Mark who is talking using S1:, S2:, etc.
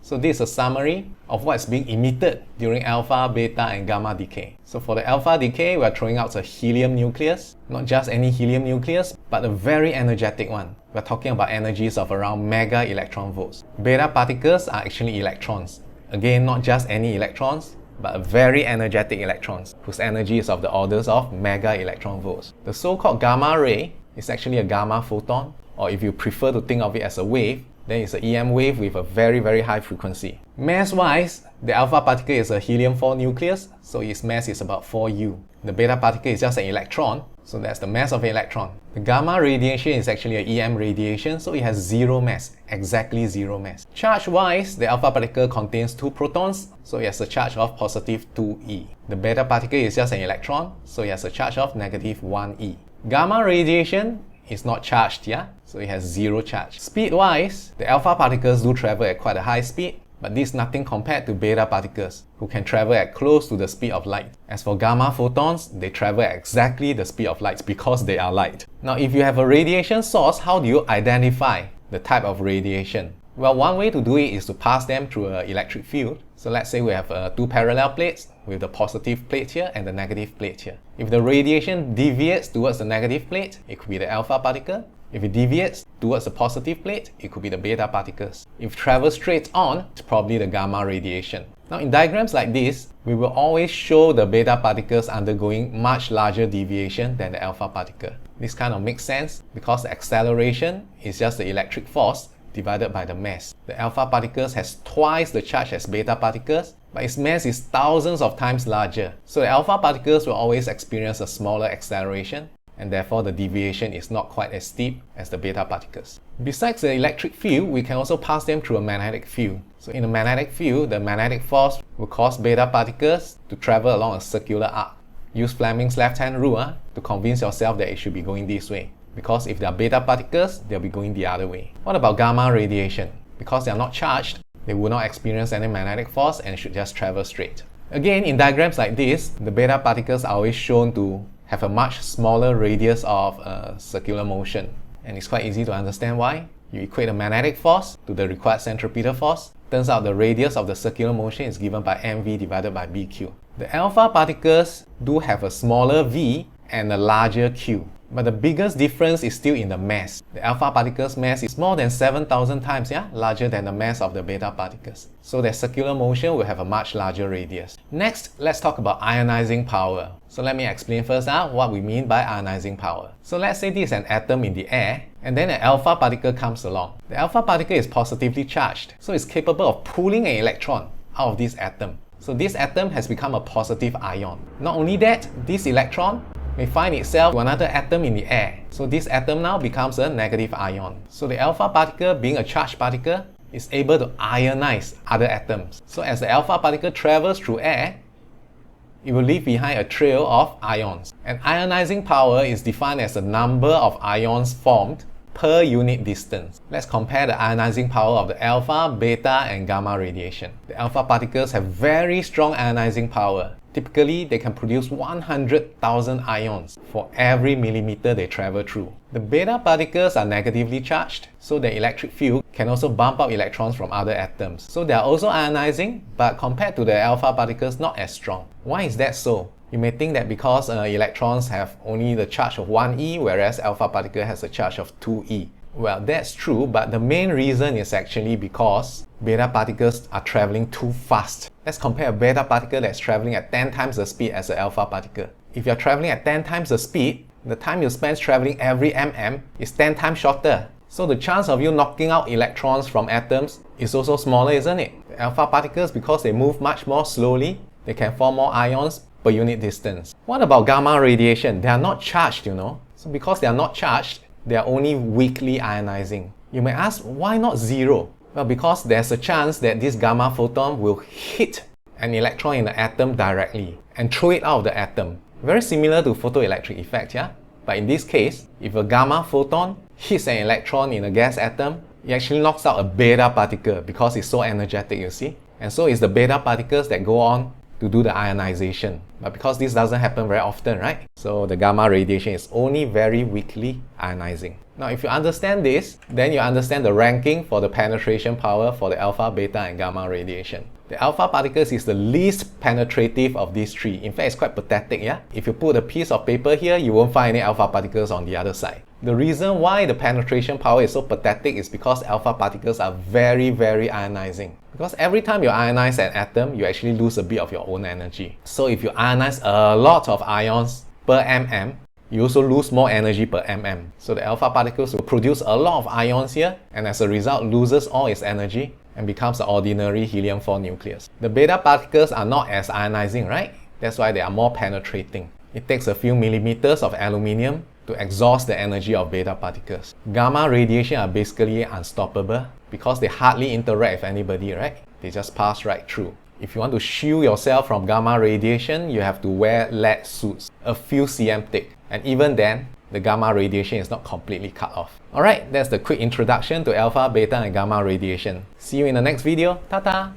S1: So this is a summary of what's being emitted during alpha, beta, and gamma decay. So for the alpha decay, we're throwing out a helium nucleus. Not just any helium nucleus, but a very energetic one. We're talking about energies of around mega electron volts. Beta particles are actually electrons. Again, not just any electrons, but very energetic electrons, whose energy is of the orders of mega electron volts. The so-called gamma ray is actually a gamma photon, or if you prefer to think of it as a wave, then it's an EM wave with a very high frequency. Mass-wise, the alpha particle is a helium-4 nucleus, so its mass is about 4U. The beta particle is just an electron, so that's the mass of an electron. The gamma radiation is actually an EM radiation, so it has zero mass, exactly zero mass. Charge-wise, the alpha particle contains 2 protons, so it has a charge of positive 2e. The beta particle is just an electron, so it has a charge of negative 1e. Gamma radiation is not charged, yeah? So it has zero charge. Speed-wise, the alpha particles do travel at quite a high speed, but this is nothing compared to beta particles, who can travel at close to the speed of light. As for gamma photons, they travel at exactly the speed of light because they are light. Now, if you have a radiation source, how do you identify the type of radiation? Well, one way to do it is to pass them through an electric field. So let's say we have 2 parallel plates with the positive plate here and the negative plate here. If the radiation deviates towards the negative plate, it could be the alpha particle. If it deviates towards the positive plate, it could be the beta particles. If it travels straight on, it's probably the gamma radiation. Now in diagrams like this, we will always show the beta particles undergoing much larger deviation than the alpha particle. This kind of makes sense because the acceleration is just the electric force divided by the mass. The alpha particles has twice the charge as beta particles, but its mass is thousands of times larger. So the alpha particles will always experience a smaller acceleration, and therefore the deviation is not quite as steep as the beta particles. Besides the electric field, we can also pass them through a magnetic field. So in a magnetic field, the magnetic force will cause beta particles to travel along a circular arc. Use Fleming's left-hand rule to convince yourself that it should be going this way. Because if they are beta particles, they'll be going the other way. What about gamma radiation? Because they are not charged, they will not experience any magnetic force and should just travel straight. Again, in diagrams like this, the beta particles are always shown to have a much smaller radius of circular motion. And it's quite easy to understand why. You equate the magnetic force to the required centripetal force. Turns out the radius of the circular motion is given by mv divided by bq. The alpha particles do have a smaller v and a larger q. But the biggest difference is still in the mass. The alpha particle's mass is more than 7,000 times larger than the mass of the beta particles. So their circular motion will have a much larger radius. Next, let's talk about ionizing power. So let me explain first what we mean by ionizing power. So let's say this is an atom in the air, and then an alpha particle comes along. The alpha particle is positively charged, so it's capable of pulling an electron out of this atom. So this atom has become a positive ion. Not only that, this electron may find itself to another atom in the air. So this atom now becomes a negative ion. So the alpha particle, being a charged particle, is able to ionize other atoms. So as the alpha particle travels through air, it will leave behind a trail of ions. And ionizing power is defined as the number of ions formed per unit distance. Let's compare the ionizing power of the alpha, beta, and gamma radiation. The alpha particles have very strong ionizing power. Typically, they can produce 100,000 ions for every millimeter they travel through. The beta particles are negatively charged, so the electric field can also bump out electrons from other atoms. So they are also ionizing, but compared to the alpha particles, not as strong. Why is that so? You may think that because electrons have only the charge of 1e, whereas alpha particle has a charge of 2e. Well, that's true, but the main reason is actually because beta particles are traveling too fast. Let's compare a beta particle that's traveling at 10 times the speed as an alpha particle. If you're traveling at 10 times the speed, the time you spend traveling every mm is 10 times shorter. So the chance of you knocking out electrons from atoms is also smaller, isn't it? The alpha particles, because they move much more slowly, they can form more ions per unit distance. What about gamma radiation? They are not charged, you know. So because they are not charged, they are only weakly ionizing. You may ask, why not zero? Well, because there's a chance that this gamma photon will hit an electron in the atom directly and throw it out of the atom. Very similar to photoelectric effect, yeah? But in this case, if a gamma photon hits an electron in a gas atom, it actually knocks out a beta particle because it's so energetic, you see? And so it's the beta particles that go on to do the ionization. But because this doesn't happen very often, right? So the gamma radiation is only very weakly ionizing. Now, if you understand this, then you understand the ranking for the penetration power for the alpha, beta, and gamma radiation. The alpha particles is the least penetrative of these three. In fact, it's quite pathetic, yeah? If you put a piece of paper here, you won't find any alpha particles on the other side. The reason why the penetration power is so pathetic is because alpha particles are very, very ionizing. Because every time you ionize an atom, you actually lose a bit of your own energy. So if you ionize a lot of ions per mm, you also lose more energy per mm. So the alpha particles will produce a lot of ions here, and as a result loses all its energy and becomes an ordinary helium-4 nucleus. The beta particles are not as ionizing, right? That's why they are more penetrating. It takes a few millimeters of aluminium to exhaust the energy of beta particles. Gamma radiation are basically unstoppable because they hardly interact with anybody, right? They just pass right through. If you want to shield yourself from gamma radiation, you have to wear lead suits, a few cm thick. And even then, the gamma radiation is not completely cut off. Alright, that's the quick introduction to alpha, beta, and gamma radiation. See you in the next video. Ta-ta!